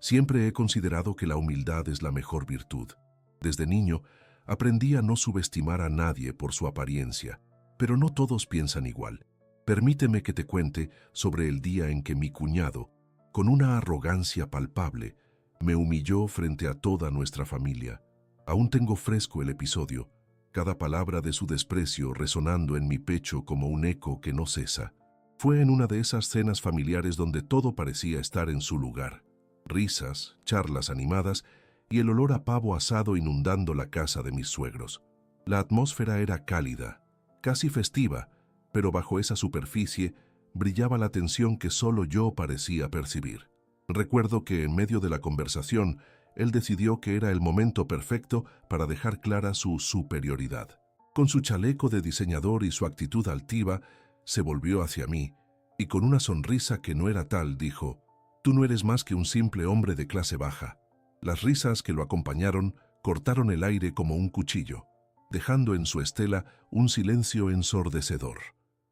Siempre he considerado que la humildad es la mejor virtud. Desde niño, aprendí a no subestimar a nadie por su apariencia, pero no todos piensan igual. Permíteme que te cuente sobre el día en que mi cuñado, con una arrogancia palpable, me humilló frente a toda nuestra familia. Aún tengo fresco el episodio, cada palabra de su desprecio resonando en mi pecho como un eco que no cesa. Fue en una de esas cenas familiares donde todo parecía estar en su lugar. Risas, charlas animadas y el olor a pavo asado inundando la casa de mis suegros. La atmósfera era cálida, casi festiva, pero bajo esa superficie brillaba la tensión que solo yo parecía percibir. Recuerdo que en medio de la conversación, él decidió que era el momento perfecto para dejar clara su superioridad. Con su chaleco de diseñador y su actitud altiva, se volvió hacia mí y con una sonrisa que no era tal, dijo: «Tú no eres más que un simple hombre de clase baja». Las risas que lo acompañaron cortaron el aire como un cuchillo, dejando en su estela un silencio ensordecedor.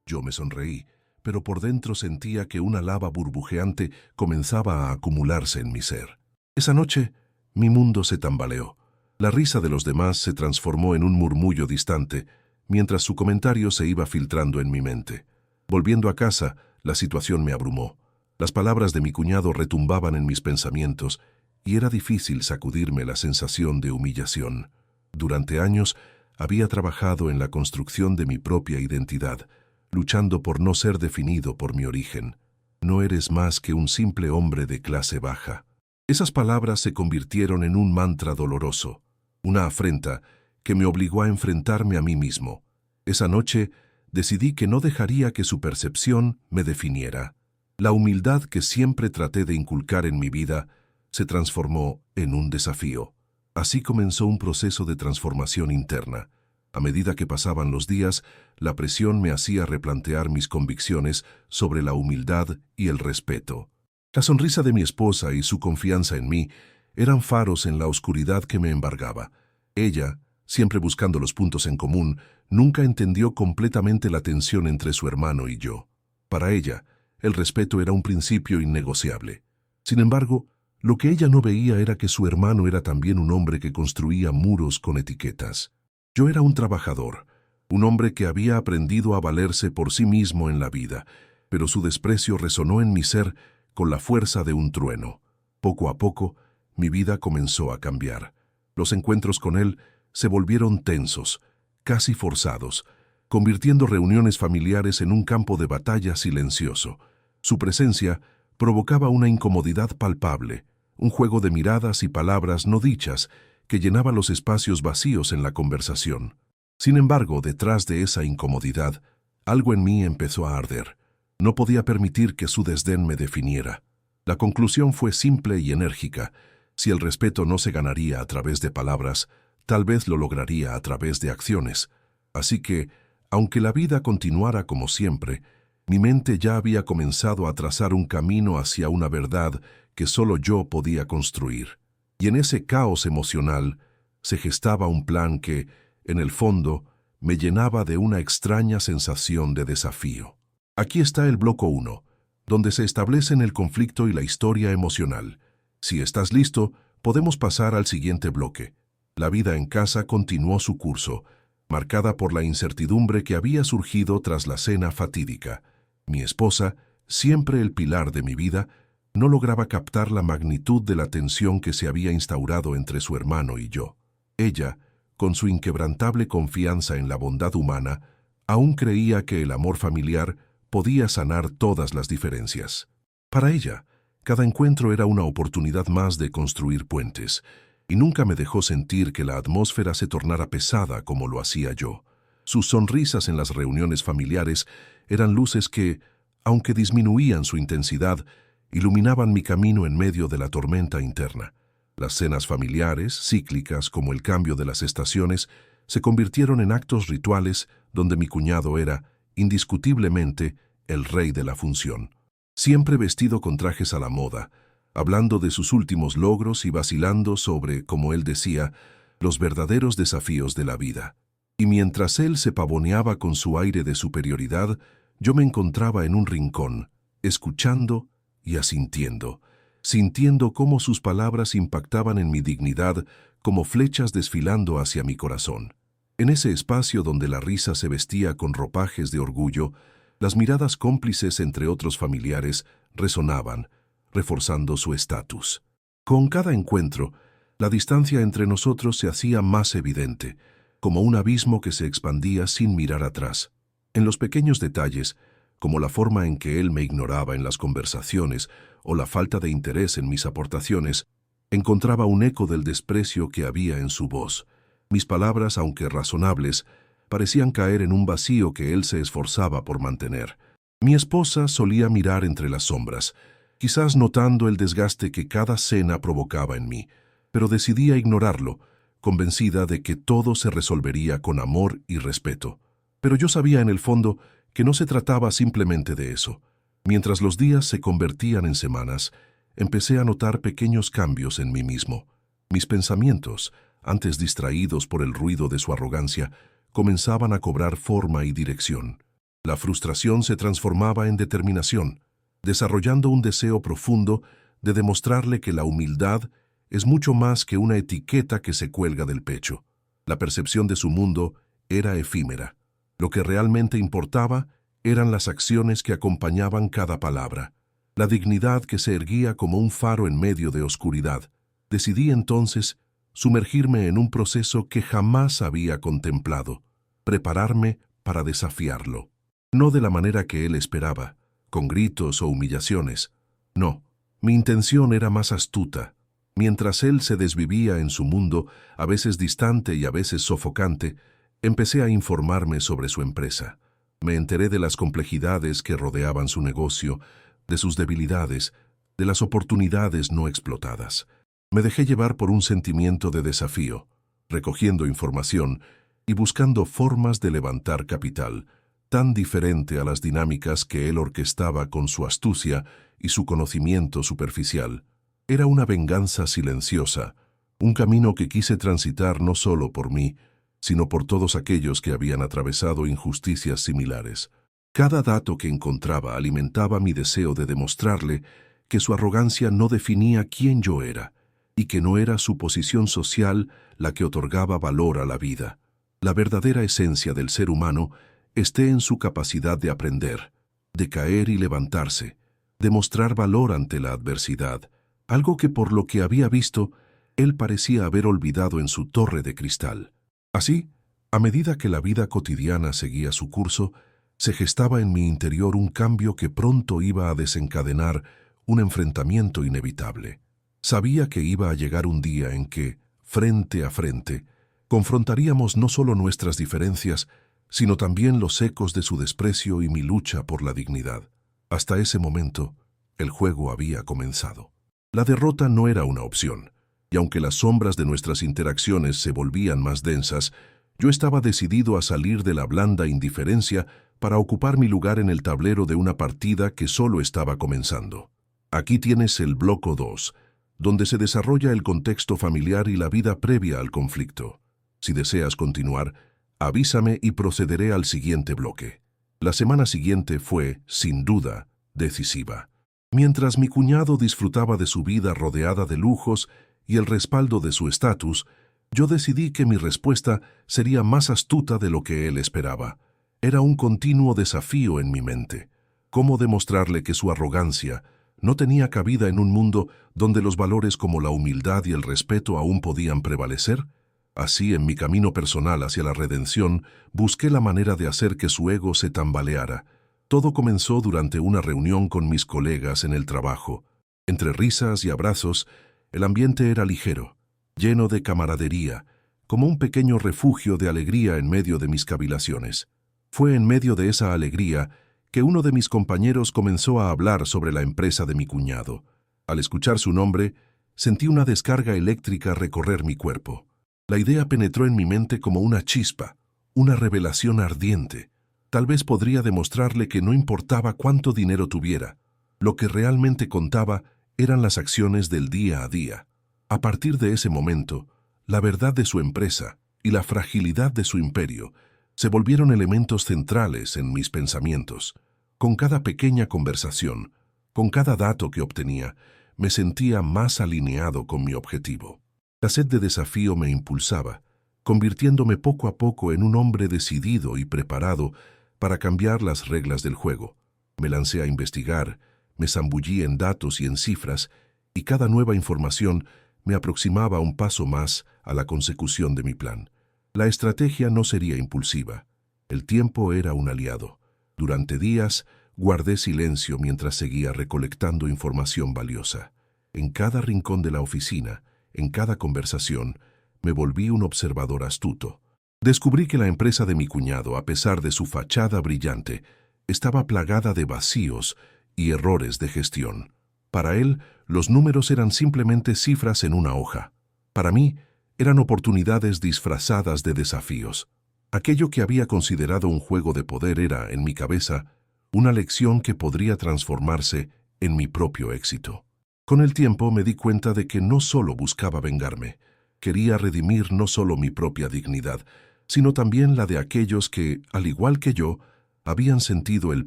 Yo me sonreí, pero por dentro sentía que una lava burbujeante comenzaba a acumularse en mi ser. Esa noche, mi mundo se tambaleó. La risa de los demás se transformó en un murmullo distante, mientras su comentario se iba filtrando en mi mente. Volviendo a casa, la situación me abrumó. Las palabras de mi cuñado retumbaban en mis pensamientos, y era difícil sacudirme la sensación de humillación. Durante años, había trabajado en la construcción de mi propia identidad, luchando por no ser definido por mi origen. No eres más que un simple hombre de clase baja. Esas palabras se convirtieron en un mantra doloroso, una afrenta que me obligó a enfrentarme a mí mismo. Esa noche decidí que no dejaría que su percepción me definiera. La humildad que siempre traté de inculcar en mi vida se transformó en un desafío. Así comenzó un proceso de transformación interna. A medida que pasaban los días, la presión me hacía replantear mis convicciones sobre la humildad y el respeto. La sonrisa de mi esposa y su confianza en mí eran faros en la oscuridad que me embargaba. Ella, siempre buscando los puntos en común, nunca entendió completamente la tensión entre su hermano y yo. Para ella, el respeto era un principio innegociable. Sin embargo, lo que ella no veía era que su hermano era también un hombre que construía muros con etiquetas. Yo era un trabajador, un hombre que había aprendido a valerse por sí mismo en la vida, pero su desprecio resonó en mi ser con la fuerza de un trueno. Poco a poco, mi vida comenzó a cambiar. Los encuentros con él se volvieron tensos, casi forzados, convirtiendo reuniones familiares en un campo de batalla silencioso. Su presencia provocaba una incomodidad palpable, un juego de miradas y palabras no dichas que llenaba los espacios vacíos en la conversación. Sin embargo, detrás de esa incomodidad, algo en mí empezó a arder. No podía permitir que su desdén me definiera. La conclusión fue simple y enérgica. Si el respeto no se ganaría a través de palabras, tal vez lo lograría a través de acciones. Así que, aunque la vida continuara como siempre, mi mente ya había comenzado a trazar un camino hacia una verdad que solo yo podía construir. Y en ese caos emocional se gestaba un plan que, en el fondo, me llenaba de una extraña sensación de desafío. Aquí está el bloque 1, donde se establecen el conflicto y la historia emocional. Si estás listo, podemos pasar al siguiente bloque. La vida en casa continuó su curso, marcada por la incertidumbre que había surgido tras la cena fatídica. Mi esposa, siempre el pilar de mi vida, no lograba captar la magnitud de la tensión que se había instaurado entre su hermano y yo. Ella, con su inquebrantable confianza en la bondad humana, aún creía que el amor familiar podía sanar todas las diferencias. Para ella, cada encuentro era una oportunidad más de construir puentes, y nunca me dejó sentir que la atmósfera se tornara pesada como lo hacía yo. Sus sonrisas en las reuniones familiares eran luces que, aunque disminuían su intensidad, iluminaban mi camino en medio de la tormenta interna. Las cenas familiares, cíclicas como el cambio de las estaciones, se convirtieron en actos rituales donde mi cuñado era, indiscutiblemente, el rey de la función. Siempre vestido con trajes a la moda, hablando de sus últimos logros y vacilando sobre, como él decía, los verdaderos desafíos de la vida. Y mientras él se pavoneaba con su aire de superioridad, yo me encontraba en un rincón, escuchando y asintiendo, sintiendo cómo sus palabras impactaban en mi dignidad como flechas desfilando hacia mi corazón. En ese espacio donde la risa se vestía con ropajes de orgullo, las miradas cómplices entre otros familiares resonaban, reforzando su estatus. Con cada encuentro, la distancia entre nosotros se hacía más evidente, como un abismo que se expandía sin mirar atrás. En los pequeños detalles, como la forma en que él me ignoraba en las conversaciones o la falta de interés en mis aportaciones, encontraba un eco del desprecio que había en su voz. Mis palabras, aunque razonables, parecían caer en un vacío que él se esforzaba por mantener. Mi esposa solía mirar entre las sombras, quizás notando el desgaste que cada cena provocaba en mí, pero decidía ignorarlo, convencida de que todo se resolvería con amor y respeto. Pero yo sabía en el fondo que no se trataba simplemente de eso. Mientras los días se convertían en semanas, empecé a notar pequeños cambios en mí mismo. Mis pensamientos, antes distraídos por el ruido de su arrogancia, comenzaban a cobrar forma y dirección. La frustración se transformaba en determinación, desarrollando un deseo profundo de demostrarle que la humildad es mucho más que una etiqueta que se cuelga del pecho. La percepción de su mundo era efímera. Lo que realmente importaba eran las acciones que acompañaban cada palabra, la dignidad que se erguía como un faro en medio de oscuridad. Decidí entonces sumergirme en un proceso que jamás había contemplado, prepararme para desafiarlo. No de la manera que él esperaba, con gritos o humillaciones. No, mi intención era más astuta. Mientras él se desvivía en su mundo, a veces distante y a veces sofocante, empecé a informarme sobre su empresa. Me enteré de las complejidades que rodeaban su negocio, de sus debilidades, de las oportunidades no explotadas. Me dejé llevar por un sentimiento de desafío, recogiendo información y buscando formas de levantar capital, tan diferente a las dinámicas que él orquestaba con su astucia y su conocimiento superficial. Era una venganza silenciosa, un camino que quise transitar no solo por mí, sino por todos aquellos que habían atravesado injusticias similares. Cada dato que encontraba alimentaba mi deseo de demostrarle que su arrogancia no definía quién yo era, y que no era su posición social la que otorgaba valor a la vida. La verdadera esencia del ser humano esté en su capacidad de aprender, de caer y levantarse, de mostrar valor ante la adversidad, algo que por lo que había visto, él parecía haber olvidado en su torre de cristal. Así, a medida que la vida cotidiana seguía su curso, se gestaba en mi interior un cambio que pronto iba a desencadenar un enfrentamiento inevitable. Sabía que iba a llegar un día en que, frente a frente, confrontaríamos no solo nuestras diferencias, sino también los ecos de su desprecio y mi lucha por la dignidad. Hasta ese momento, el juego había comenzado. La derrota no era una opción, y aunque las sombras de nuestras interacciones se volvían más densas, yo estaba decidido a salir de la blanda indiferencia para ocupar mi lugar en el tablero de una partida que solo estaba comenzando. Aquí tienes el bloque 2, donde se desarrolla el contexto familiar y la vida previa al conflicto. Si deseas continuar, avísame y procederé al siguiente bloque. La semana siguiente fue, sin duda, decisiva. Mientras mi cuñado disfrutaba de su vida rodeada de lujos y el respaldo de su estatus, yo decidí que mi respuesta sería más astuta de lo que él esperaba. Era un continuo desafío en mi mente. ¿Cómo demostrarle que su arrogancia no tenía cabida en un mundo donde los valores como la humildad y el respeto aún podían prevalecer? Así, en mi camino personal hacia la redención, busqué la manera de hacer que su ego se tambaleara. Todo comenzó durante una reunión con mis colegas en el trabajo. Entre risas y abrazos, el ambiente era ligero, lleno de camaradería, como un pequeño refugio de alegría en medio de mis cavilaciones. Fue en medio de esa alegría que uno de mis compañeros comenzó a hablar sobre la empresa de mi cuñado. Al escuchar su nombre, sentí una descarga eléctrica recorrer mi cuerpo. La idea penetró en mi mente como una chispa, una revelación ardiente. Tal vez podría demostrarle que no importaba cuánto dinero tuviera. Lo que realmente contaba eran las acciones del día a día. A partir de ese momento, la verdad de su empresa y la fragilidad de su imperio se volvieron elementos centrales en mis pensamientos. Con cada pequeña conversación, con cada dato que obtenía, me sentía más alineado con mi objetivo. La sed de desafío me impulsaba, convirtiéndome poco a poco en un hombre decidido y preparado para cambiar las reglas del juego. Me lancé a investigar, me zambullí en datos y en cifras, y cada nueva información me aproximaba un paso más a la consecución de mi plan. La estrategia no sería impulsiva. El tiempo era un aliado. Durante días, guardé silencio mientras seguía recolectando información valiosa. En cada rincón de la oficina, en cada conversación, me volví un observador astuto. Descubrí que la empresa de mi cuñado, a pesar de su fachada brillante, estaba plagada de vacíos y errores de gestión. Para él, los números eran simplemente cifras en una hoja. Para mí, eran oportunidades disfrazadas de desafíos. Aquello que había considerado un juego de poder era, en mi cabeza, una lección que podría transformarse en mi propio éxito. Con el tiempo me di cuenta de que no solo buscaba vengarme, quería redimir no solo mi propia dignidad, sino también la de aquellos que, al igual que yo, habían sentido el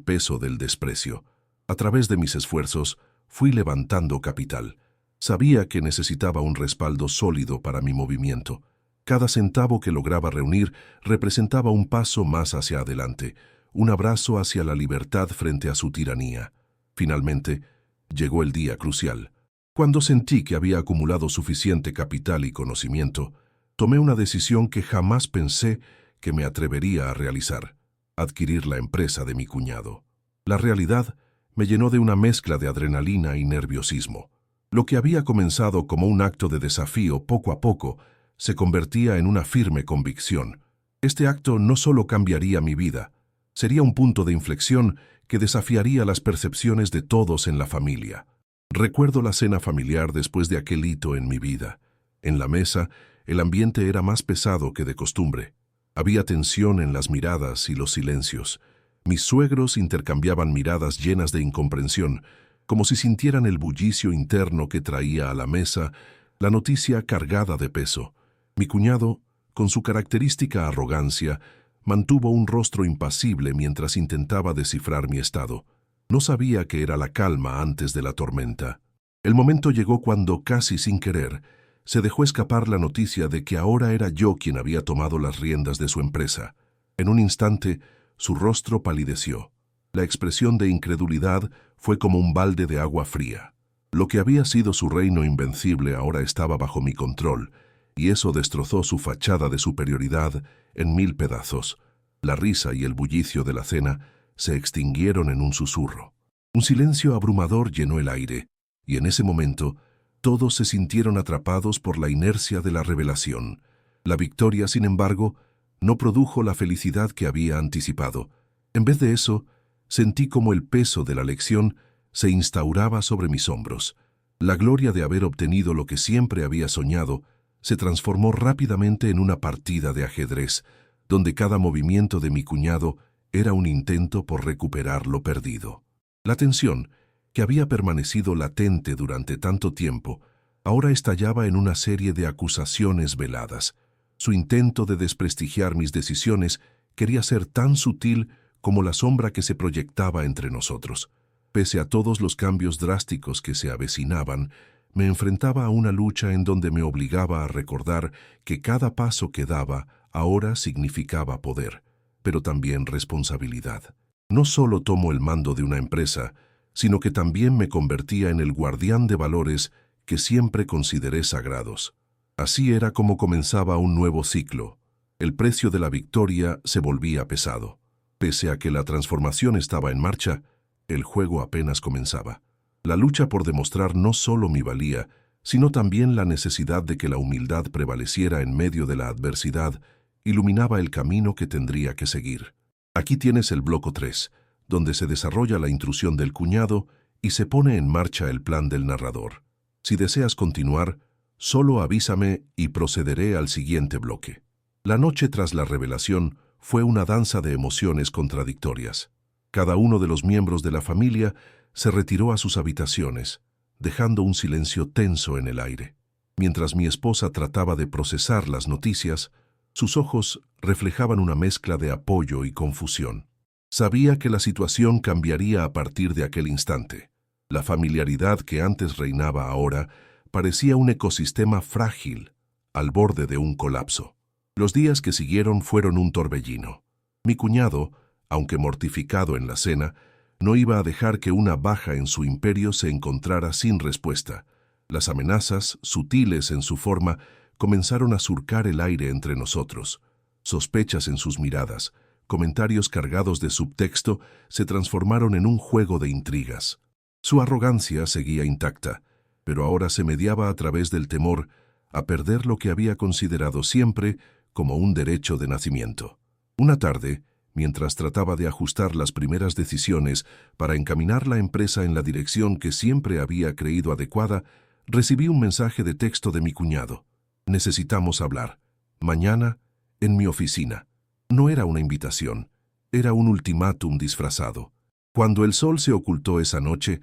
peso del desprecio. A través de mis esfuerzos, fui levantando capital. Sabía que necesitaba un respaldo sólido para mi movimiento. Cada centavo que lograba reunir representaba un paso más hacia adelante, un abrazo hacia la libertad frente a su tiranía. Finalmente, llegó el día crucial. Cuando sentí que había acumulado suficiente capital y conocimiento, tomé una decisión que jamás pensé que me atrevería a realizar: adquirir la empresa de mi cuñado. La realidad me llenó de una mezcla de adrenalina y nerviosismo. Lo que había comenzado como un acto de desafío poco a poco se convertía en una firme convicción. Este acto no solo cambiaría mi vida, sería un punto de inflexión que desafiaría las percepciones de todos en la familia. Recuerdo la cena familiar después de aquel hito en mi vida. En la mesa, el ambiente era más pesado que de costumbre. Había tensión en las miradas y los silencios. Mis suegros intercambiaban miradas llenas de incomprensión, como si sintieran el bullicio interno que traía a la mesa la noticia cargada de peso. Mi cuñado, con su característica arrogancia, mantuvo un rostro impasible mientras intentaba descifrar mi estado. No sabía que era la calma antes de la tormenta. El momento llegó cuando, casi sin querer, se dejó escapar la noticia de que ahora era yo quien había tomado las riendas de su empresa. En un instante, su rostro palideció. La expresión de incredulidad fue como un balde de agua fría. Lo que había sido su reino invencible ahora estaba bajo mi control, y eso destrozó su fachada de superioridad en 1000 pedazos. La risa y el bullicio de la cena se extinguieron en un susurro. Un silencio abrumador llenó el aire, y en ese momento todos se sintieron atrapados por la inercia de la revelación. La victoria, sin embargo, no produjo la felicidad que había anticipado. En vez de eso, sentí como el peso de la lección se instauraba sobre mis hombros. La gloria de haber obtenido lo que siempre había soñado se transformó rápidamente en una partida de ajedrez, donde cada movimiento de mi cuñado era un intento por recuperar lo perdido. La tensión, que había permanecido latente durante tanto tiempo, ahora estallaba en una serie de acusaciones veladas. Su intento de desprestigiar mis decisiones quería ser tan sutil como la sombra que se proyectaba entre nosotros. Pese a todos los cambios drásticos que se avecinaban, me enfrentaba a una lucha en donde me obligaba a recordar que cada paso que daba ahora significaba poder, pero también responsabilidad. No solo tomo el mando de una empresa, sino que también me convertía en el guardián de valores que siempre consideré sagrados. Así era como comenzaba un nuevo ciclo. El precio de la victoria se volvía pesado. Pese a que la transformación estaba en marcha, el juego apenas comenzaba. La lucha por demostrar no solo mi valía, sino también la necesidad de que la humildad prevaleciera en medio de la adversidad, iluminaba el camino que tendría que seguir. Aquí tienes el bloque 3, donde se desarrolla la intrusión del cuñado y se pone en marcha el plan del narrador. Si deseas continuar, solo avísame y procederé al siguiente bloque. La noche tras la revelación fue una danza de emociones contradictorias. Cada uno de los miembros de la familia se retiró a sus habitaciones, dejando un silencio tenso en el aire. Mientras mi esposa trataba de procesar las noticias, sus ojos reflejaban una mezcla de apoyo y confusión. Sabía que la situación cambiaría a partir de aquel instante. La familiaridad que antes reinaba ahora parecía un ecosistema frágil, al borde de un colapso. Los días que siguieron fueron un torbellino. Mi cuñado, aunque mortificado en la cena, no iba a dejar que una baja en su imperio se encontrara sin respuesta. Las amenazas, sutiles en su forma, comenzaron a surcar el aire entre nosotros. Sospechas en sus miradas, comentarios cargados de subtexto, se transformaron en un juego de intrigas. Su arrogancia seguía intacta, pero ahora se mediaba a través del temor a perder lo que había considerado siempre como un derecho de nacimiento. Una tarde, mientras trataba de ajustar las primeras decisiones para encaminar la empresa en la dirección que siempre había creído adecuada, recibí un mensaje de texto de mi cuñado. Necesitamos hablar. Mañana, en mi oficina. No era una invitación, era un ultimátum disfrazado. Cuando el sol se ocultó esa noche,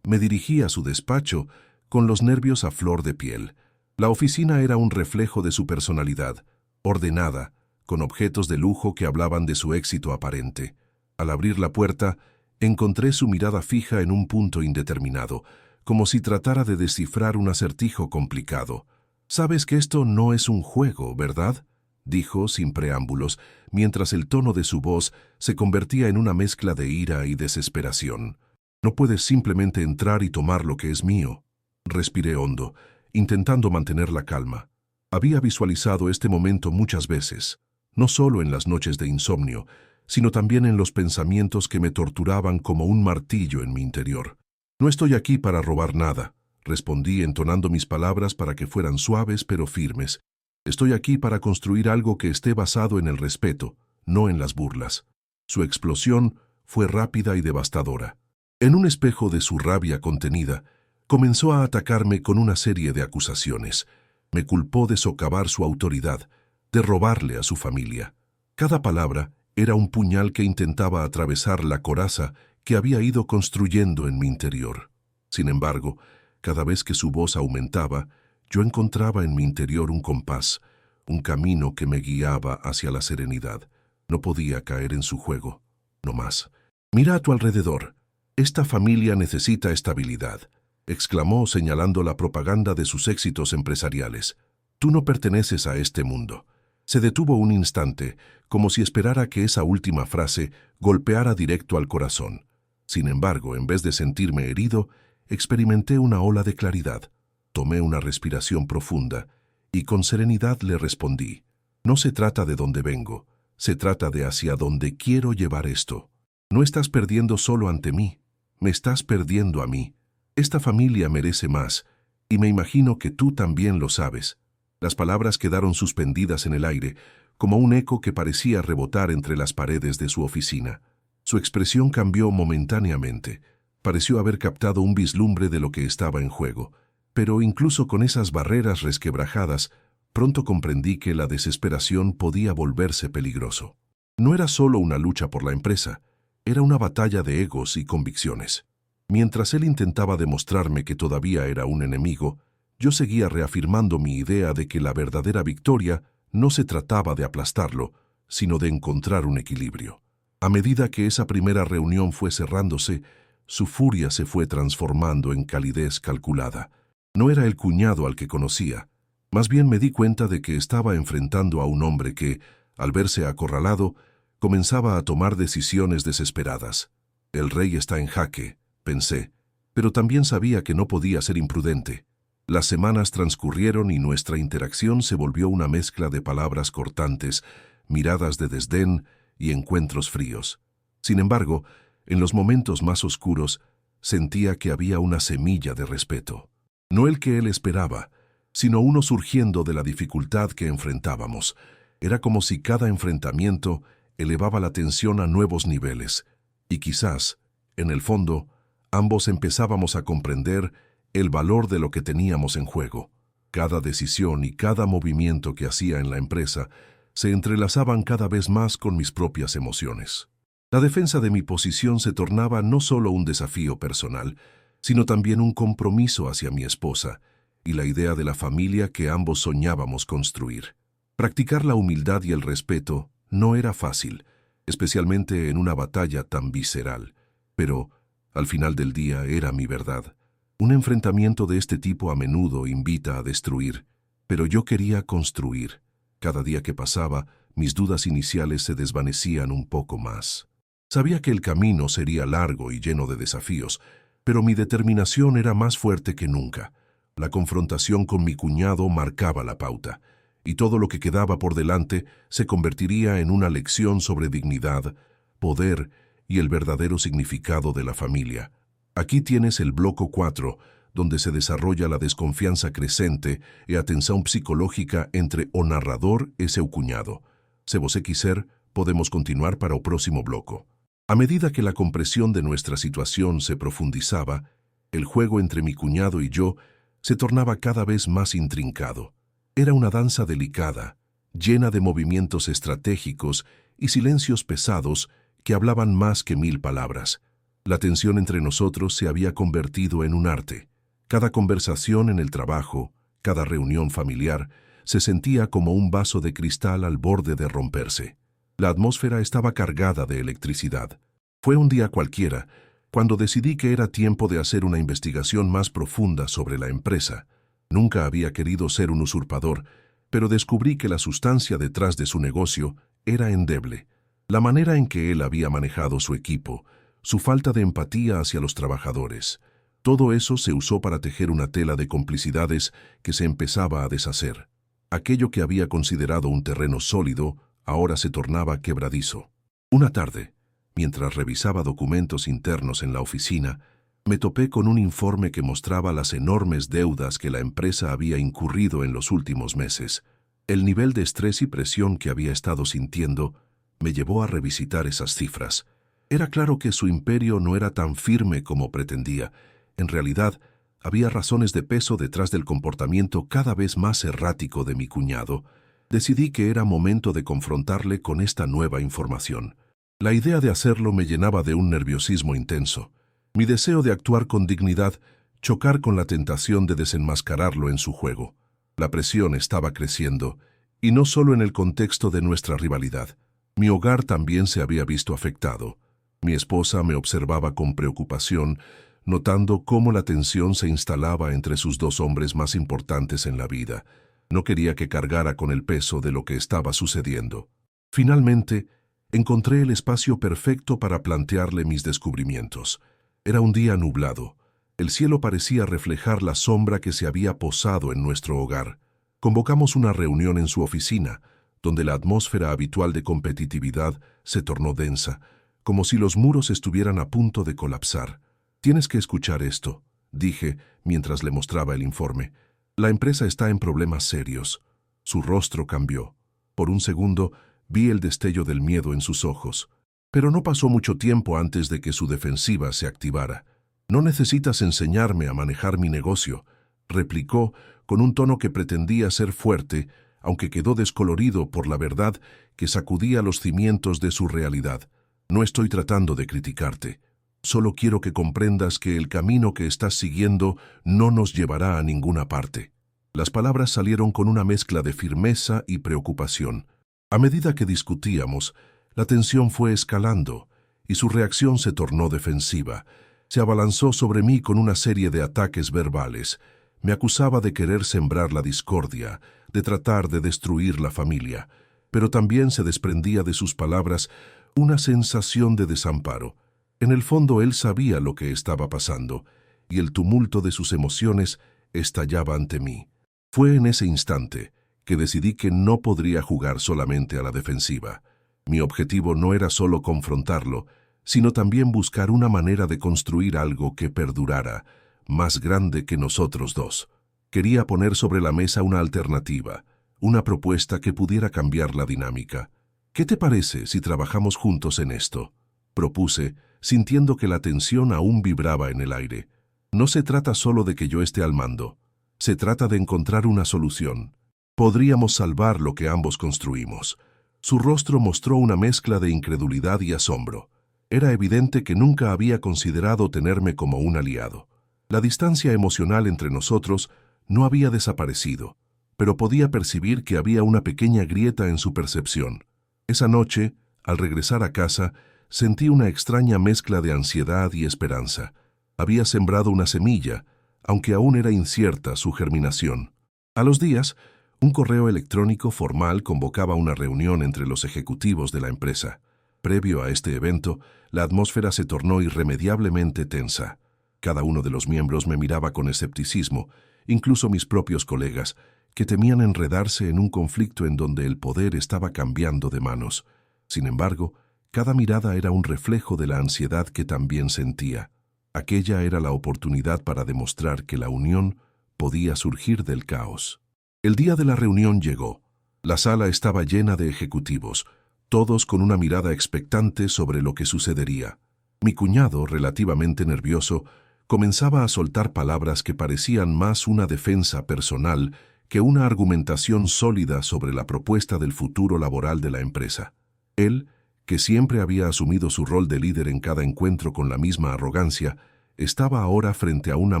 me dirigí a su despacho con los nervios a flor de piel. La oficina era un reflejo de su personalidad, ordenada, con objetos de lujo que hablaban de su éxito aparente. Al abrir la puerta, encontré su mirada fija en un punto indeterminado, como si tratara de descifrar un acertijo complicado. «Sabes que esto no es un juego, ¿verdad?», dijo sin preámbulos, mientras el tono de su voz se convertía en una mezcla de ira y desesperación. «No puedes simplemente entrar y tomar lo que es mío». Respiré hondo, intentando mantener la calma. Había visualizado este momento muchas veces, no solo en las noches de insomnio, sino también en los pensamientos que me torturaban como un martillo en mi interior. «No estoy aquí para robar nada», respondí entonando mis palabras para que fueran suaves pero firmes. «Estoy aquí para construir algo que esté basado en el respeto, no en las burlas». Su explosión fue rápida y devastadora. En un espejo de su rabia contenida, comenzó a atacarme con una serie de acusaciones. Me culpó de socavar su autoridad, de robarle a su familia. Cada palabra era un puñal que intentaba atravesar la coraza que había ido construyendo en mi interior. Sin embargo, cada vez que su voz aumentaba, yo encontraba en mi interior un compás, un camino que me guiaba hacia la serenidad. No podía caer en su juego, no más. «Mira a tu alrededor. Esta familia necesita estabilidad», exclamó señalando la propaganda de sus éxitos empresariales. «Tú no perteneces a este mundo». Se detuvo un instante, como si esperara que esa última frase golpeara directo al corazón. Sin embargo, en vez de sentirme herido, experimenté una ola de claridad. Tomé una respiración profunda y con serenidad le respondí: «No se trata de dónde vengo, se trata de hacia dónde quiero llevar esto. No estás perdiendo solo ante mí, me estás perdiendo a mí. Esta familia merece más, y me imagino que tú también lo sabes». Las palabras quedaron suspendidas en el aire, como un eco que parecía rebotar entre las paredes de su oficina. Su expresión cambió momentáneamente. Pareció haber captado un vislumbre de lo que estaba en juego. Pero incluso con esas barreras resquebrajadas, pronto comprendí que la desesperación podía volverse peligroso. No era solo una lucha por la empresa, era una batalla de egos y convicciones. Mientras él intentaba demostrarme que todavía era un enemigo, yo seguía reafirmando mi idea de que la verdadera victoria no se trataba de aplastarlo, sino de encontrar un equilibrio. A medida que esa primera reunión fue cerrándose, su furia se fue transformando en calidez calculada. No era el cuñado al que conocía. Más bien me di cuenta de que estaba enfrentando a un hombre que, al verse acorralado, comenzaba a tomar decisiones desesperadas. «El rey está en jaque», pensé, pero también sabía que no podía ser imprudente. Las semanas transcurrieron y nuestra interacción se volvió una mezcla de palabras cortantes, miradas de desdén y encuentros fríos. Sin embargo, en los momentos más oscuros, sentía que había una semilla de respeto. No el que él esperaba, sino uno surgiendo de la dificultad que enfrentábamos. Era como si cada enfrentamiento elevaba la tensión a nuevos niveles, y quizás, en el fondo, ambos empezábamos a comprender el valor de lo que teníamos en juego. Cada decisión y cada movimiento que hacía en la empresa se entrelazaban cada vez más con mis propias emociones. La defensa de mi posición se tornaba no solo un desafío personal, sino también un compromiso hacia mi esposa y la idea de la familia que ambos soñábamos construir. Practicar la humildad y el respeto no era fácil, especialmente en una batalla tan visceral, pero Al final del día era mi verdad. Un enfrentamiento de este tipo a menudo invita a destruir, pero yo quería construir. Cada día que pasaba, mis dudas iniciales se desvanecían un poco más. Sabía que el camino sería largo y lleno de desafíos, pero mi determinación era más fuerte que nunca. La confrontación con mi cuñado marcaba la pauta, y todo lo que quedaba por delante se convertiría en una lección sobre dignidad, poder y el verdadero significado de la familia. Aquí tienes el bloco 4, donde se desarrolla la desconfianza crescente e a tensão psicológica entre o narrador e seu cuñado. Se você quiser, podemos continuar para o próximo bloco. A medida que la compresión de nuestra situación se profundizaba, el juego entre mi cuñado y yo se tornaba cada vez más intrincado. Era una danza delicada, llena de movimientos estratégicos y silencios pesados que hablaban más que 1000 palabras. La tensión entre nosotros se había convertido en un arte. Cada conversación en el trabajo, cada reunión familiar, se sentía como un vaso de cristal al borde de romperse. La atmósfera estaba cargada de electricidad. Fue un día cualquiera, cuando decidí que era tiempo de hacer una investigación más profunda sobre la empresa. Nunca había querido ser un usurpador, pero descubrí que la sustancia detrás de su negocio era endeble. La manera en que él había manejado su equipo, su falta de empatía hacia los trabajadores, todo eso se usó para tejer una tela de complicidades que se empezaba a deshacer. Aquello que había considerado un terreno sólido, ahora se tornaba quebradizo. Una tarde, mientras revisaba documentos internos en la oficina, me topé con un informe que mostraba las enormes deudas que la empresa había incurrido en los últimos meses. El nivel de estrés y presión que había estado sintiendo me llevó a revisitar esas cifras. Era claro que su imperio no era tan firme como pretendía. En realidad, había razones de peso detrás del comportamiento cada vez más errático de mi cuñado. Decidí que era momento de confrontarle con esta nueva información. La idea de hacerlo me llenaba de un nerviosismo intenso. Mi deseo de actuar con dignidad, chocar con la tentación de desenmascararlo en su juego. La presión estaba creciendo, y no solo en el contexto de nuestra rivalidad. Mi hogar también se había visto afectado. Mi esposa me observaba con preocupación, notando cómo la tensión se instalaba entre sus dos hombres más importantes en la vida. No quería que cargara con el peso de lo que estaba sucediendo. Finalmente, encontré el espacio perfecto para plantearle mis descubrimientos. Era un día nublado. El cielo parecía reflejar la sombra que se había posado en nuestro hogar. Convocamos una reunión en su oficina, donde la atmósfera habitual de competitividad se tornó densa, como si los muros estuvieran a punto de colapsar. «Tienes que escuchar esto», dije mientras le mostraba el informe. «La empresa está en problemas serios». Su rostro cambió. Por un segundo vi el destello del miedo en sus ojos. Pero no pasó mucho tiempo antes de que su defensiva se activara. «No necesitas enseñarme a manejar mi negocio», replicó con un tono que pretendía ser fuerte, aunque quedó descolorido por la verdad que sacudía los cimientos de su realidad. «No estoy tratando de criticarte. Solo quiero que comprendas que el camino que estás siguiendo no nos llevará a ninguna parte». Las palabras salieron con una mezcla de firmeza y preocupación. A medida que discutíamos, la tensión fue escalando y su reacción se tornó defensiva. Se abalanzó sobre mí con una serie de ataques verbales. Me acusaba de querer sembrar la discordia, de tratar de destruir la familia, pero también se desprendía de sus palabras una sensación de desamparo. En el fondo él sabía lo que estaba pasando, y el tumulto de sus emociones estallaba ante mí. Fue en ese instante que decidí que no podría jugar solamente a la defensiva. Mi objetivo no era solo confrontarlo, sino también buscar una manera de construir algo que perdurara, más grande que nosotros dos. Quería poner sobre la mesa una alternativa, una propuesta que pudiera cambiar la dinámica. «¿Qué te parece si trabajamos juntos en esto?», propuse, sintiendo que la tensión aún vibraba en el aire. «No se trata solo de que yo esté al mando. Se trata de encontrar una solución. Podríamos salvar lo que ambos construimos». Su rostro mostró una mezcla de incredulidad y asombro. Era evidente que nunca había considerado tenerme como un aliado. La distancia emocional entre nosotros no había desaparecido, pero podía percibir que había una pequeña grieta en su percepción. Esa noche, al regresar a casa, sentí una extraña mezcla de ansiedad y esperanza. Había sembrado una semilla, aunque aún era incierta su germinación. A los días, un correo electrónico formal convocaba una reunión entre los ejecutivos de la empresa. Previo a este evento, la atmósfera se tornó irremediablemente tensa. Cada uno de los miembros me miraba con escepticismo, incluso mis propios colegas, que temían enredarse en un conflicto en donde el poder estaba cambiando de manos. Sin embargo, cada mirada era un reflejo de la ansiedad que también sentía. Aquella era la oportunidad para demostrar que la unión podía surgir del caos. El día de la reunión llegó. La sala estaba llena de ejecutivos, todos con una mirada expectante sobre lo que sucedería. Mi cuñado, relativamente nervioso, comenzaba a soltar palabras que parecían más una defensa personal que una argumentación sólida sobre la propuesta del futuro laboral de la empresa. Él, que siempre había asumido su rol de líder en cada encuentro con la misma arrogancia, estaba ahora frente a una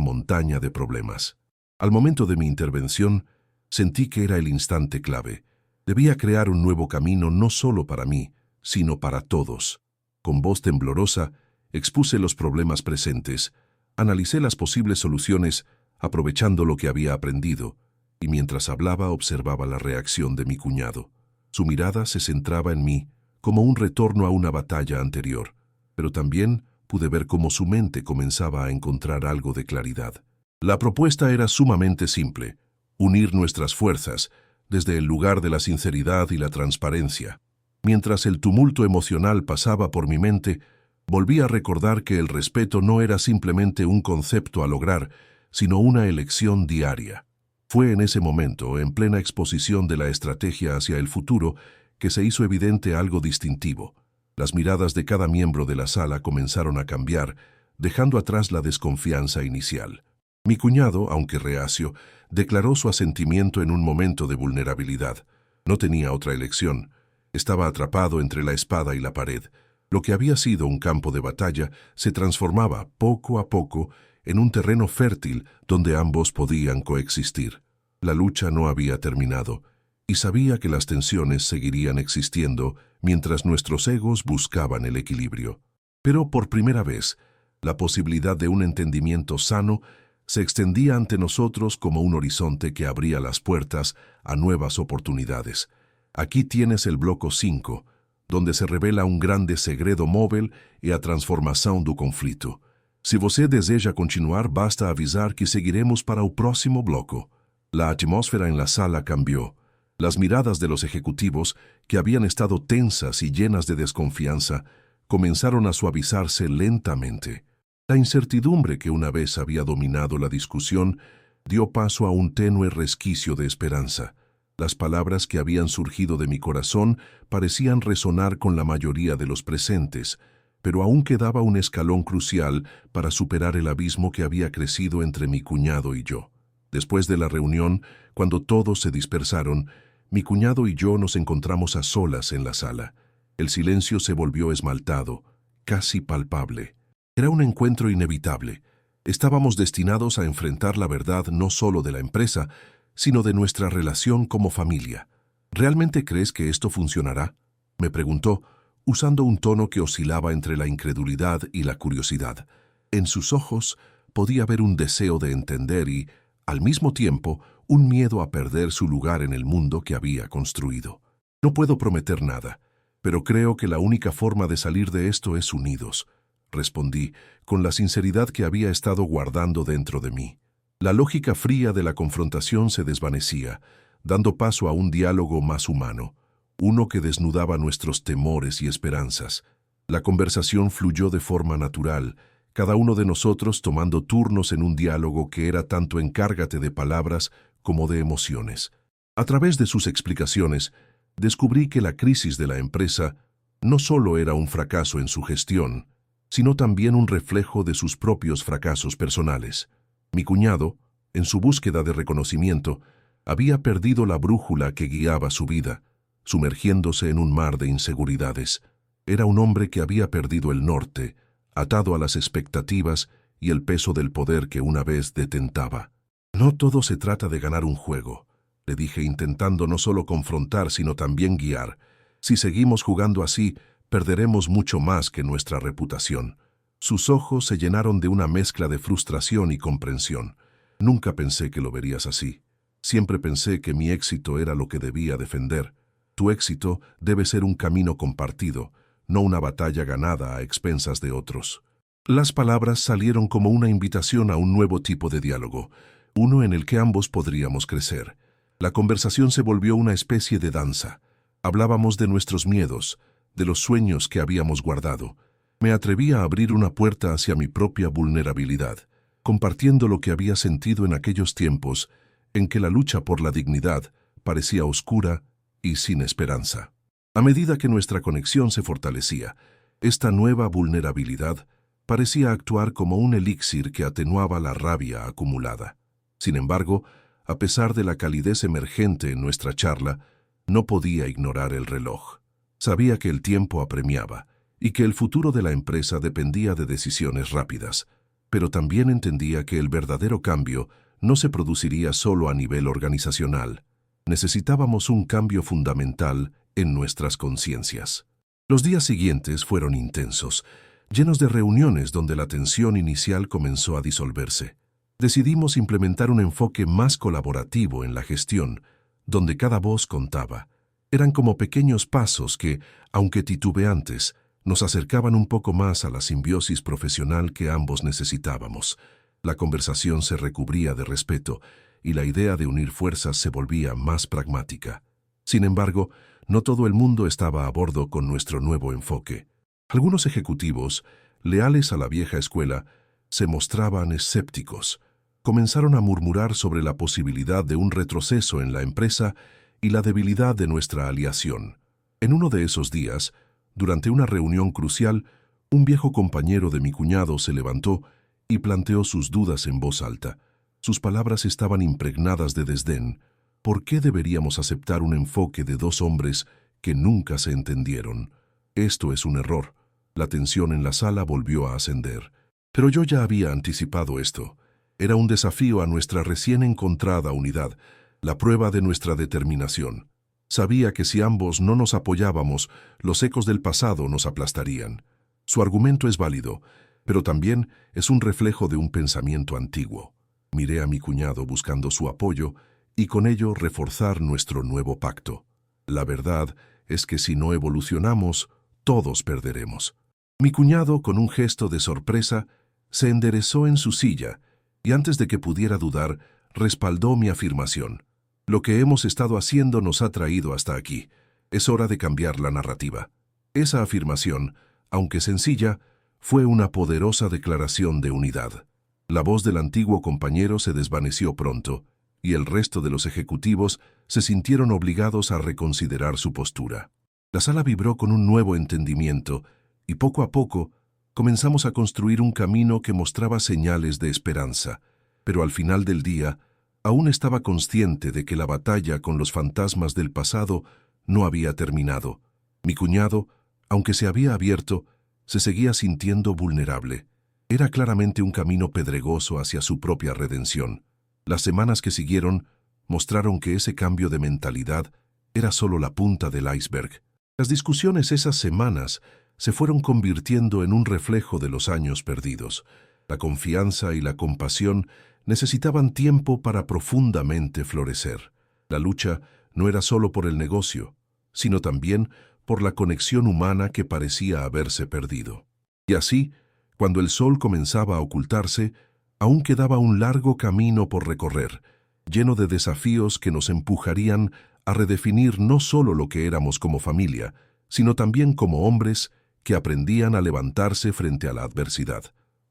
montaña de problemas. Al momento de mi intervención, sentí que era el instante clave. Debía crear un nuevo camino no solo para mí, sino para todos. Con voz temblorosa, expuse los problemas presentes, analicé las posibles soluciones, aprovechando lo que había aprendido, y mientras hablaba observaba la reacción de mi cuñado. Su mirada se centraba en mí, como un retorno a una batalla anterior, pero también pude ver cómo su mente comenzaba a encontrar algo de claridad. La propuesta era sumamente simple: unir nuestras fuerzas, desde el lugar de la sinceridad y la transparencia. Mientras el tumulto emocional pasaba por mi mente, volví a recordar que el respeto no era simplemente un concepto a lograr, sino una elección diaria. Fue en ese momento, en plena exposición de la estrategia hacia el futuro, que se hizo evidente algo distintivo. Las miradas de cada miembro de la sala comenzaron a cambiar, dejando atrás la desconfianza inicial. Mi cuñado, aunque reacio, declaró su asentimiento en un momento de vulnerabilidad. No tenía otra elección. Estaba atrapado entre la espada y la pared. Lo que había sido un campo de batalla se transformaba, poco a poco, en un terreno fértil donde ambos podían coexistir. La lucha no había terminado, y sabía que las tensiones seguirían existiendo mientras nuestros egos buscaban el equilibrio. Pero por primera vez, la posibilidad de un entendimiento sano se extendía ante nosotros como un horizonte que abría las puertas a nuevas oportunidades. Aquí tienes el bloco 5, donde se revela um grande segredo móvel e a transformação do conflito. Se você deseja continuar, basta avisar que seguiremos para o próximo bloco. La atmósfera en la sala cambió. Las miradas de los ejecutivos, que habían estado tensas y llenas de desconfianza, comenzaron a suavizarse lentamente. La incertidumbre que una vez había dominado la discusión dio paso a un tenue resquicio de esperanza. Las palabras que habían surgido de mi corazón parecían resonar con la mayoría de los presentes, pero aún quedaba un escalón crucial para superar el abismo que había crecido entre mi cuñado y yo. Después de la reunión, cuando todos se dispersaron, mi cuñado y yo nos encontramos a solas en la sala. El silencio se volvió esmaltado, casi palpable. Era un encuentro inevitable. Estábamos destinados a enfrentar la verdad no solo de la empresa, sino de nuestra relación como familia. ¿Realmente crees que esto funcionará?, me preguntó, usando un tono que oscilaba entre la incredulidad y la curiosidad. En sus ojos podía ver un deseo de entender y, al mismo tiempo, un miedo a perder su lugar en el mundo que había construido. No puedo prometer nada, pero creo que la única forma de salir de esto es unidos, respondí, con la sinceridad que había estado guardando dentro de mí. La lógica fría de la confrontación se desvanecía, dando paso a un diálogo más humano, uno que desnudaba nuestros temores y esperanzas. La conversación fluyó de forma natural, cada uno de nosotros tomando turnos en un diálogo que era tanto encárgate de palabras como de emociones. A través de sus explicaciones, descubrí que la crisis de la empresa no solo era un fracaso en su gestión, sino también un reflejo de sus propios fracasos personales. Mi cuñado, en su búsqueda de reconocimiento, había perdido la brújula que guiaba su vida, sumergiéndose en un mar de inseguridades. Era un hombre que había perdido el norte, atado a las expectativas y el peso del poder que una vez detentaba. No todo se trata de ganar un juego, le dije, intentando no solo confrontar, sino también guiar. Si seguimos jugando así, perderemos mucho más que nuestra reputación. Sus ojos se llenaron de una mezcla de frustración y comprensión. Nunca pensé que lo verías así. Siempre pensé que mi éxito era lo que debía defender. Tu éxito debe ser un camino compartido, no una batalla ganada a expensas de otros. Las palabras salieron como una invitación a un nuevo tipo de diálogo, uno en el que ambos podríamos crecer. La conversación se volvió una especie de danza. Hablábamos de nuestros miedos, de los sueños que habíamos guardado. Me atreví a abrir una puerta hacia mi propia vulnerabilidad, compartiendo lo que había sentido en aquellos tiempos en que la lucha por la dignidad parecía oscura y sin esperanza. A medida que nuestra conexión se fortalecía, esta nueva vulnerabilidad parecía actuar como un elixir que atenuaba la rabia acumulada. Sin embargo, a pesar de la calidez emergente en nuestra charla, no podía ignorar el reloj. Sabía que el tiempo apremiaba y que el futuro de la empresa dependía de decisiones rápidas, pero también entendía que el verdadero cambio no se produciría solo a nivel organizacional. Necesitábamos un cambio fundamental en nuestras conciencias. Los días siguientes fueron intensos, llenos de reuniones donde la tensión inicial comenzó a disolverse. Decidimos implementar un enfoque más colaborativo en la gestión, donde cada voz contaba. Eran como pequeños pasos que, aunque titubeantes, nos acercaban un poco más a la simbiosis profesional que ambos necesitábamos. La conversación se recubría de respeto y la idea de unir fuerzas se volvía más pragmática. Sin embargo, no todo el mundo estaba a bordo con nuestro nuevo enfoque. Algunos ejecutivos, leales a la vieja escuela, se mostraban escépticos. Comenzaron a murmurar sobre la posibilidad de un retroceso en la empresa y la debilidad de nuestra aliación. En uno de esos días, durante una reunión crucial, un viejo compañero de mi cuñado se levantó y planteó sus dudas en voz alta. Sus palabras estaban impregnadas de desdén. ¿Por qué deberíamos aceptar un enfoque de dos hombres que nunca se entendieron? Esto es un error. La tensión en la sala volvió a ascender. Pero yo ya había anticipado esto. Era un desafío a nuestra recién encontrada unidad, la prueba de nuestra determinación. Sabía que si ambos no nos apoyábamos, los ecos del pasado nos aplastarían. Su argumento es válido, pero también es un reflejo de un pensamiento antiguo. Miré a mi cuñado buscando su apoyo y con ello reforzar nuestro nuevo pacto. La verdad es que si no evolucionamos, todos perderemos. Mi cuñado, con un gesto de sorpresa, se enderezó en su silla y antes de que pudiera dudar, respaldó mi afirmación. Lo que hemos estado haciendo nos ha traído hasta aquí. Es hora de cambiar la narrativa. Esa afirmación, aunque sencilla, fue una poderosa declaración de unidad. La voz del antiguo compañero se desvaneció pronto, y el resto de los ejecutivos se sintieron obligados a reconsiderar su postura. La sala vibró con un nuevo entendimiento, y poco a poco comenzamos a construir un camino que mostraba señales de esperanza, pero al final del día, aún estaba consciente de que la batalla con los fantasmas del pasado no había terminado. Mi cuñado, aunque se había abierto, se seguía sintiendo vulnerable. Era claramente un camino pedregoso hacia su propia redención. Las semanas que siguieron mostraron que ese cambio de mentalidad era solo la punta del iceberg. Las discusiones esas semanas se fueron convirtiendo en un reflejo de los años perdidos. La confianza y la compasión necesitaban tiempo para profundamente florecer. La lucha no era solo por el negocio, sino también por la conexión humana que parecía haberse perdido. Y así, cuando el sol comenzaba a ocultarse, aún quedaba un largo camino por recorrer, lleno de desafíos que nos empujarían a redefinir no solo lo que éramos como familia, sino también como hombres que aprendían a levantarse frente a la adversidad.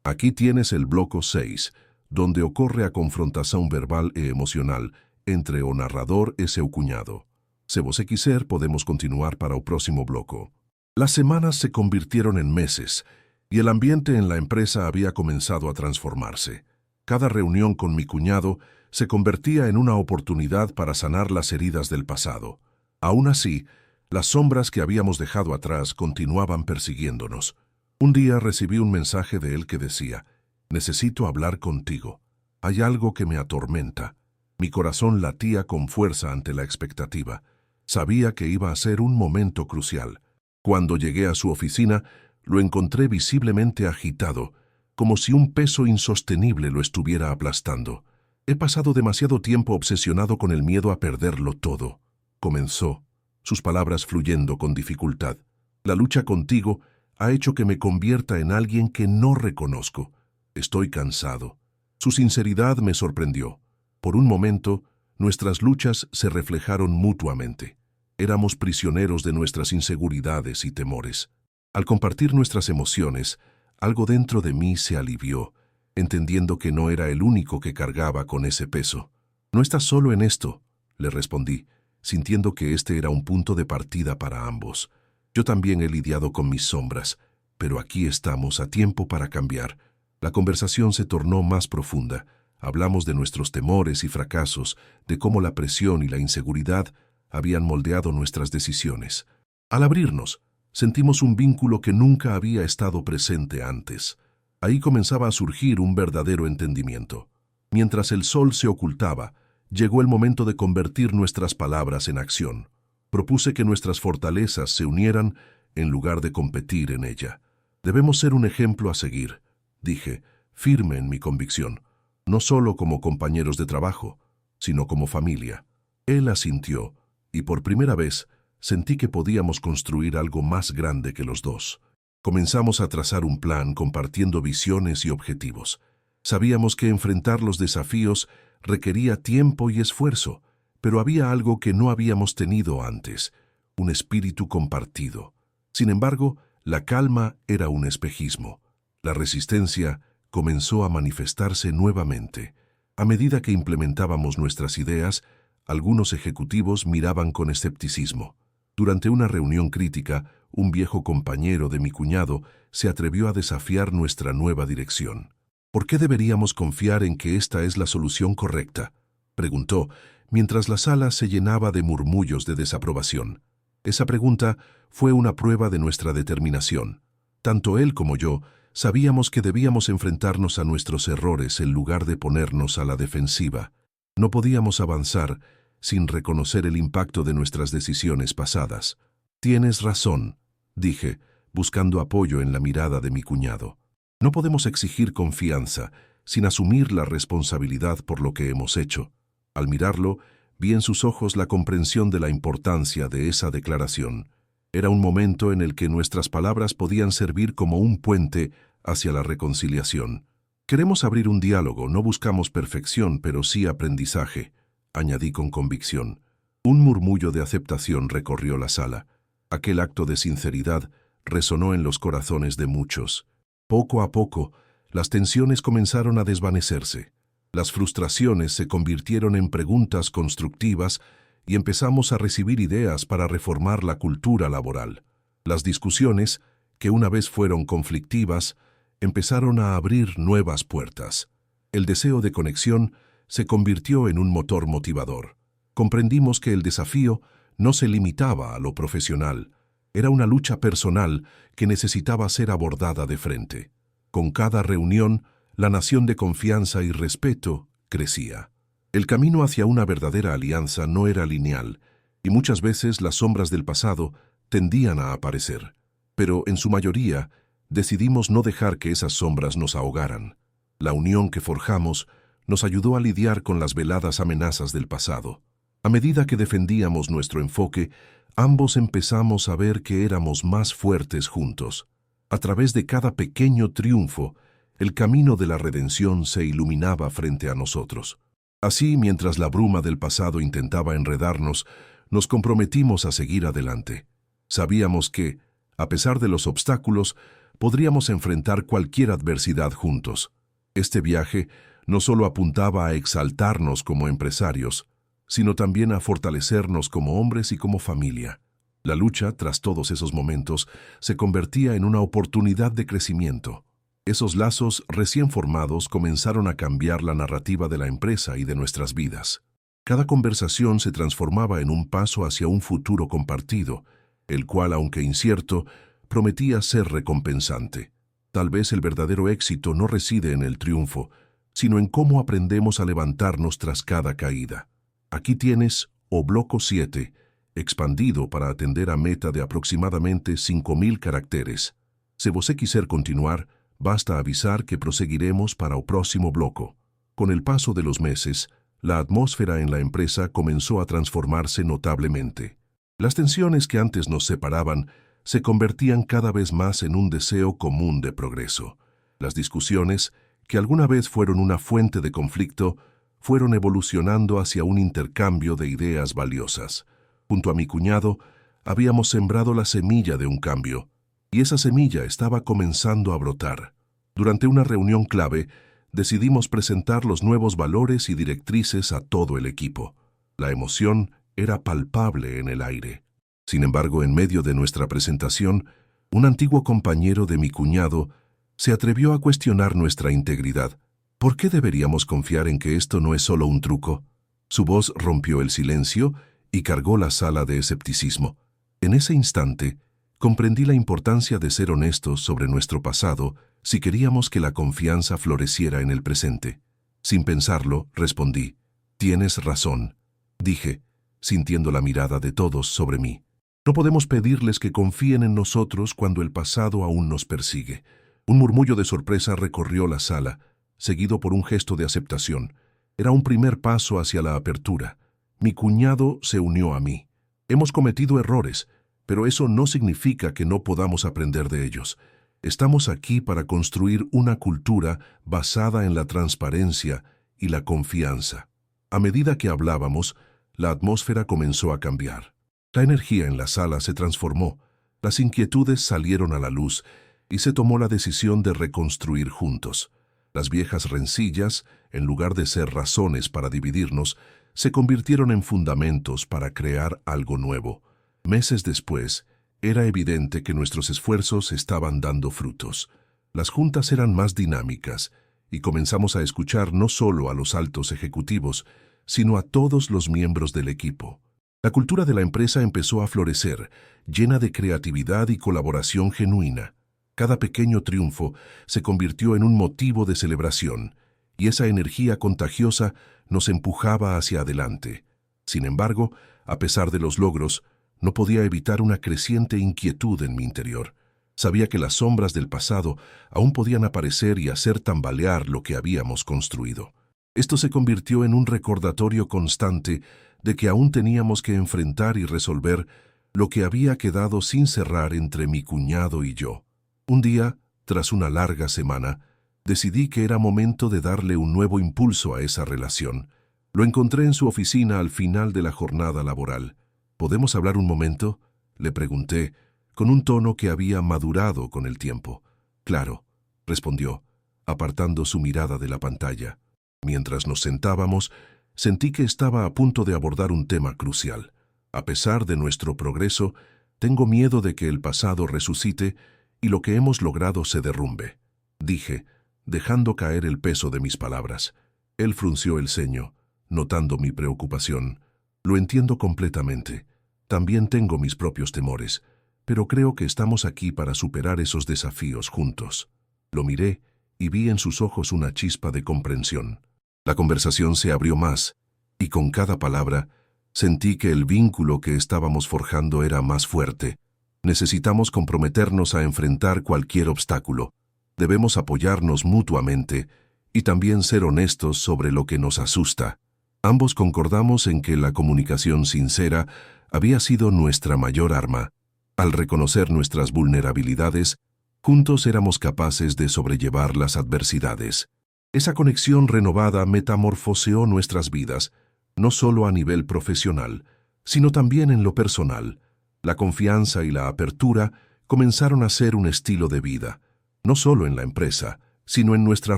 Aquí tienes el bloco 6, donde ocurre a confrontación verbal e emocional entre o narrador e seu cuñado. Se vos quiser, podemos continuar para o próximo bloco. Las semanas se convirtieron en meses, y el ambiente en la empresa había comenzado a transformarse. Cada reunión con mi cuñado se convertía en una oportunidad para sanar las heridas del pasado. Aún así, las sombras que habíamos dejado atrás continuaban persiguiéndonos. Un día recibí un mensaje de él que decía: «Necesito hablar contigo. Hay algo que me atormenta». Mi corazón latía con fuerza ante la expectativa. Sabía que iba a ser un momento crucial. Cuando llegué a su oficina, lo encontré visiblemente agitado, como si un peso insostenible lo estuviera aplastando. He pasado demasiado tiempo obsesionado con el miedo a perderlo todo, comenzó, sus palabras fluyendo con dificultad. La lucha contigo ha hecho que me convierta en alguien que no reconozco. Estoy cansado. Su sinceridad me sorprendió. Por un momento, nuestras luchas se reflejaron mutuamente. Éramos prisioneros de nuestras inseguridades y temores. Al compartir nuestras emociones, algo dentro de mí se alivió, entendiendo que no era el único que cargaba con ese peso. No estás solo en esto, le respondí, sintiendo que este era un punto de partida para ambos. Yo también he lidiado con mis sombras, pero aquí estamos a tiempo para cambiar. La conversación se tornó más profunda. Hablamos de nuestros temores y fracasos, de cómo la presión y la inseguridad habían moldeado nuestras decisiones. Al abrirnos, sentimos un vínculo que nunca había estado presente antes. Ahí comenzaba a surgir un verdadero entendimiento. Mientras el sol se ocultaba, llegó el momento de convertir nuestras palabras en acción. Propuse que nuestras fortalezas se unieran en lugar de competir en ella. Debemos ser un ejemplo a seguir, dije, firme en mi convicción, no solo como compañeros de trabajo, sino como familia. Él asintió, y por primera vez sentí que podíamos construir algo más grande que los dos. Comenzamos a trazar un plan compartiendo visiones y objetivos. Sabíamos que enfrentar los desafíos requería tiempo y esfuerzo, pero había algo que no habíamos tenido antes, un espíritu compartido. Sin embargo, la calma era un espejismo. La resistencia comenzó a manifestarse nuevamente. A medida que implementábamos nuestras ideas, algunos ejecutivos miraban con escepticismo. Durante una reunión crítica, un viejo compañero de mi cuñado se atrevió a desafiar nuestra nueva dirección. ¿Por qué deberíamos confiar en que esta es la solución correcta?, preguntó, mientras la sala se llenaba de murmullos de desaprobación. Esa pregunta fue una prueba de nuestra determinación. Tanto él como yo sabíamos que debíamos enfrentarnos a nuestros errores en lugar de ponernos a la defensiva. No podíamos avanzar sin reconocer el impacto de nuestras decisiones pasadas. Tienes razón, dije, buscando apoyo en la mirada de mi cuñado. No podemos exigir confianza sin asumir la responsabilidad por lo que hemos hecho. Al mirarlo, vi en sus ojos la comprensión de la importancia de esa declaración. Era un momento en el que nuestras palabras podían servir como un puente hacia la reconciliación. Queremos abrir un diálogo, no buscamos perfección, pero sí aprendizaje, añadí con convicción. Un murmullo de aceptación recorrió la sala. Aquel acto de sinceridad resonó en los corazones de muchos. Poco a poco, las tensiones comenzaron a desvanecerse. Las frustraciones se convirtieron en preguntas constructivas y empezamos a recibir ideas para reformar la cultura laboral. Las discusiones, que una vez fueron conflictivas, empezaron a abrir nuevas puertas. El deseo de conexión se convirtió en un motor motivador. Comprendimos que el desafío no se limitaba a lo profesional. Era una lucha personal que necesitaba ser abordada de frente. Con cada reunión, la nación de confianza y respeto crecía. El camino hacia una verdadera alianza no era lineal, y muchas veces las sombras del pasado tendían a aparecer. Pero, en su mayoría, decidimos no dejar que esas sombras nos ahogaran. La unión que forjamos nos ayudó a lidiar con las veladas amenazas del pasado. A medida que defendíamos nuestro enfoque, ambos empezamos a ver que éramos más fuertes juntos. A través de cada pequeño triunfo, el camino de la redención se iluminaba frente a nosotros. Así, mientras la bruma del pasado intentaba enredarnos, nos comprometimos a seguir adelante. Sabíamos que, a pesar de los obstáculos, podríamos enfrentar cualquier adversidad juntos. Este viaje no solo apuntaba a exaltarnos como empresarios, sino también a fortalecernos como hombres y como familia. La lucha, tras todos esos momentos, se convertía en una oportunidad de crecimiento. Esos lazos recién formados comenzaron a cambiar la narrativa de la empresa y de nuestras vidas. Cada conversación se transformaba en un paso hacia un futuro compartido, el cual, aunque incierto, prometía ser recompensante. Tal vez el verdadero éxito no reside en el triunfo, sino en cómo aprendemos a levantarnos tras cada caída. Aquí tienes Obloco 7, expandido para atender a meta de aproximadamente 5.000 caracteres. Se você quiser continuar, basta avisar que proseguiremos para o próximo bloco. Con el paso de los meses, la atmósfera en la empresa comenzó a transformarse notablemente. Las tensiones que antes nos separaban se convertían cada vez más en un deseo común de progreso. Las discusiones, que alguna vez fueron una fuente de conflicto, fueron evolucionando hacia un intercambio de ideas valiosas. Junto a mi cuñado, habíamos sembrado la semilla de un cambio, y esa semilla estaba comenzando a brotar. Durante una reunión clave, decidimos presentar los nuevos valores y directrices a todo el equipo. La emoción era palpable en el aire. Sin embargo, en medio de nuestra presentación, un antiguo compañero de mi cuñado se atrevió a cuestionar nuestra integridad. ¿Por qué deberíamos confiar en que esto no es solo un truco? Su voz rompió el silencio y cargó la sala de escepticismo. En ese instante, comprendí la importancia de ser honestos sobre nuestro pasado si queríamos que la confianza floreciera en el presente. Sin pensarlo, respondí. Tienes razón, dije, sintiendo la mirada de todos sobre mí. No podemos pedirles que confíen en nosotros cuando el pasado aún nos persigue. Un murmullo de sorpresa recorrió la sala, seguido por un gesto de aceptación. Era un primer paso hacia la apertura. Mi cuñado se unió a mí. Hemos cometido errores, pero eso no significa que no podamos aprender de ellos. Estamos aquí para construir una cultura basada en la transparencia y la confianza. A medida que hablábamos, la atmósfera comenzó a cambiar. La energía en la sala se transformó, las inquietudes salieron a la luz y se tomó la decisión de reconstruir juntos. Las viejas rencillas, en lugar de ser razones para dividirnos, se convirtieron en fundamentos para crear algo nuevo. Meses después, era evidente que nuestros esfuerzos estaban dando frutos. Las juntas eran más dinámicas y comenzamos a escuchar no solo a los altos ejecutivos, sino a todos los miembros del equipo. La cultura de la empresa empezó a florecer, llena de creatividad y colaboración genuina. Cada pequeño triunfo se convirtió en un motivo de celebración, y esa energía contagiosa nos empujaba hacia adelante. Sin embargo, a pesar de los logros, no podía evitar una creciente inquietud en mi interior. Sabía que las sombras del pasado aún podían aparecer y hacer tambalear lo que habíamos construido. Esto se convirtió en un recordatorio constante de que aún teníamos que enfrentar y resolver lo que había quedado sin cerrar entre mi cuñado y yo. Un día, tras una larga semana, decidí que era momento de darle un nuevo impulso a esa relación. Lo encontré en su oficina al final de la jornada laboral. ¿Podemos hablar un momento?, le pregunté, con un tono que había madurado con el tiempo. Claro, respondió, apartando su mirada de la pantalla. Mientras nos sentábamos, sentí que estaba a punto de abordar un tema crucial. A pesar de nuestro progreso, tengo miedo de que el pasado resucite y lo que hemos logrado se derrumbe, dije, dejando caer el peso de mis palabras. Él frunció el ceño, notando mi preocupación. Lo entiendo completamente. También tengo mis propios temores, pero creo que estamos aquí para superar esos desafíos juntos. Lo miré y vi en sus ojos una chispa de comprensión. La conversación se abrió más, y con cada palabra sentí que el vínculo que estábamos forjando era más fuerte. Necesitamos comprometernos a enfrentar cualquier obstáculo. Debemos apoyarnos mutuamente y también ser honestos sobre lo que nos asusta. Ambos concordamos en que la comunicación sincera había sido nuestra mayor arma. Al reconocer nuestras vulnerabilidades, juntos éramos capaces de sobrellevar las adversidades. Esa conexión renovada metamorfoseó nuestras vidas, no solo a nivel profesional, sino también en lo personal. La confianza y la apertura comenzaron a ser un estilo de vida, no solo en la empresa, sino en nuestra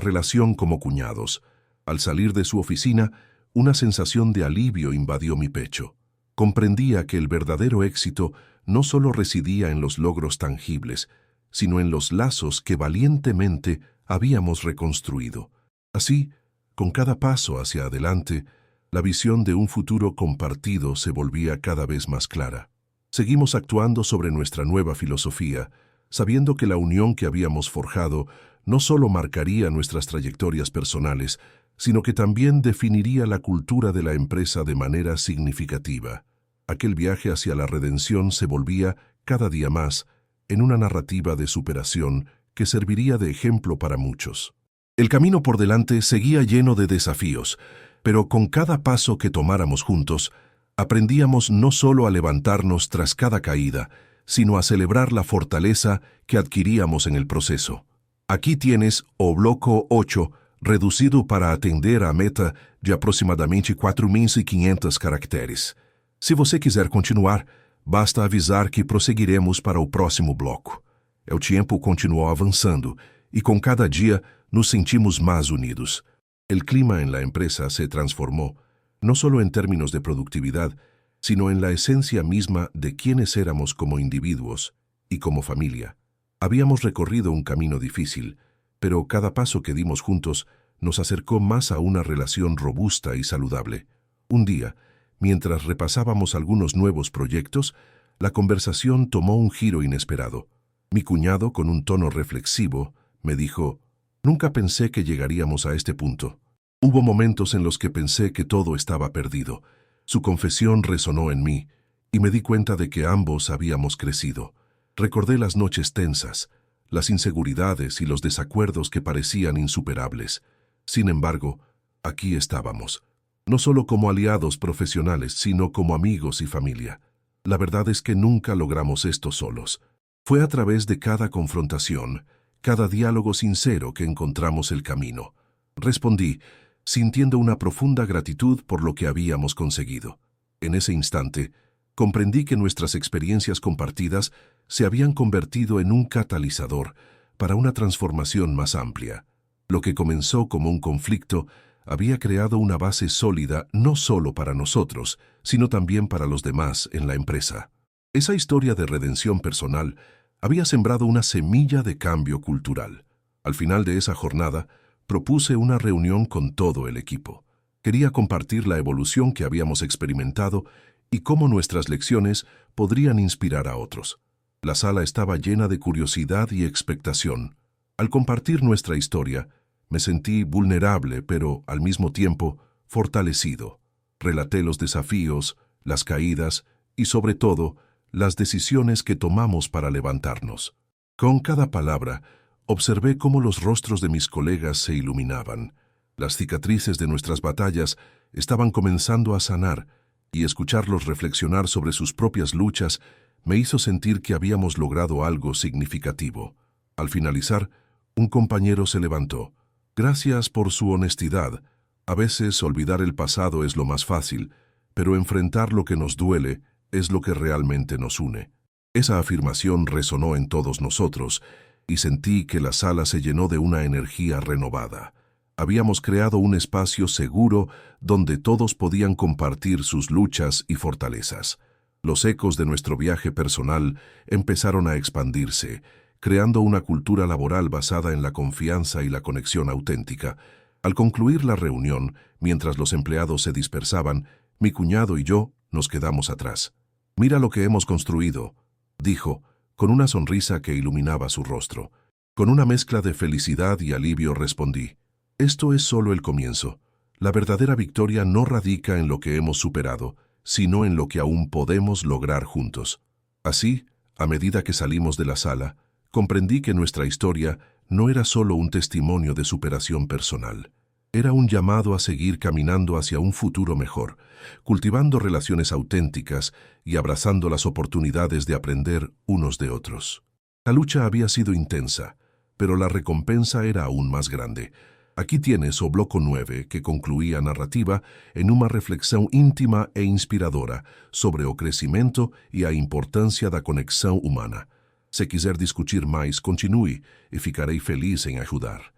relación como cuñados. Al salir de su oficina, una sensación de alivio invadió mi pecho. Comprendía que el verdadero éxito no solo residía en los logros tangibles, sino en los lazos que valientemente habíamos reconstruido. Así, con cada paso hacia adelante, la visión de un futuro compartido se volvía cada vez más clara. Seguimos actuando sobre nuestra nueva filosofía, sabiendo que la unión que habíamos forjado no solo marcaría nuestras trayectorias personales, sino que también definiría la cultura de la empresa de manera significativa. Aquel viaje hacia la redención se volvía, cada día más, en una narrativa de superación que serviría de ejemplo para muchos. El camino por delante seguía lleno de desafíos, pero con cada paso que tomáramos juntos, aprendíamos no solo a levantarnos tras cada caída, sino a celebrar la fortaleza que adquiríamos en el proceso. Aquí tienes o bloco 8, reducido para atender a meta de aproximadamente 4.500 caracteres. Se você quiser continuar, basta avisar que prosseguiremos para o próximo bloco. El tiempo continuó avanzando y con cada día nos sentimos más unidos. El clima en la empresa se transformó, no solo en términos de productividad, sino en la esencia misma de quiénes éramos como individuos y como familia. Habíamos recorrido un camino difícil, pero cada paso que dimos juntos nos acercó más a una relación robusta y saludable. Un día, mientras repasábamos algunos nuevos proyectos, la conversación tomó un giro inesperado. Mi cuñado, con un tono reflexivo, me dijo: «Nunca pensé que llegaríamos a este punto». Hubo momentos en los que pensé que todo estaba perdido. Su confesión resonó en mí, y me di cuenta de que ambos habíamos crecido. Recordé las noches tensas, las inseguridades y los desacuerdos que parecían insuperables. Sin embargo, aquí estábamos, no solo como aliados profesionales, sino como amigos y familia. La verdad es que nunca logramos esto solos. Fue a través de cada confrontación, cada diálogo sincero que encontramos el camino. Respondí, sintiendo una profunda gratitud por lo que habíamos conseguido. En ese instante, comprendí que nuestras experiencias compartidas se habían convertido en un catalizador para una transformación más amplia. Lo que comenzó como un conflicto había creado una base sólida no solo para nosotros, sino también para los demás en la empresa. Esa historia de redención personal había sembrado una semilla de cambio cultural. Al final de esa jornada, propuse una reunión con todo el equipo. Quería compartir la evolución que habíamos experimentado y cómo nuestras lecciones podrían inspirar a otros. La sala estaba llena de curiosidad y expectación. Al compartir nuestra historia, me sentí vulnerable, pero al mismo tiempo fortalecido. Relaté los desafíos, las caídas y, sobre todo, las decisiones que tomamos para levantarnos. Con cada palabra, observé cómo los rostros de mis colegas se iluminaban. Las cicatrices de nuestras batallas estaban comenzando a sanar, y escucharlos reflexionar sobre sus propias luchas me hizo sentir que habíamos logrado algo significativo. Al finalizar, un compañero se levantó. «Gracias por su honestidad. A veces olvidar el pasado es lo más fácil, pero enfrentar lo que nos duele es lo que realmente nos une». Esa afirmación resonó en todos nosotros, y sentí que la sala se llenó de una energía renovada. Habíamos creado un espacio seguro donde todos podían compartir sus luchas y fortalezas. Los ecos de nuestro viaje personal empezaron a expandirse, creando una cultura laboral basada en la confianza y la conexión auténtica. Al concluir la reunión, mientras los empleados se dispersaban, mi cuñado y yo nos quedamos atrás. «Mira lo que hemos construido», dijo, con una sonrisa que iluminaba su rostro. Con una mezcla de felicidad y alivio respondí: «Esto es solo el comienzo. La verdadera victoria no radica en lo que hemos superado, sino en lo que aún podemos lograr juntos». Así, a medida que salimos de la sala, comprendí que nuestra historia no era solo un testimonio de superación personal. Era un llamado a seguir caminando hacia un futuro mejor, cultivando relaciones auténticas y abrazando las oportunidades de aprender unos de otros. La lucha había sido intensa, pero la recompensa era aún más grande. Aquí tienes o bloco 9, que concluía a narrativa en uma reflexão íntima e inspiradora sobre o crescimento e a importância da conexão humana. Se quiser discutir mais, continue e ficarei feliz em ajudar.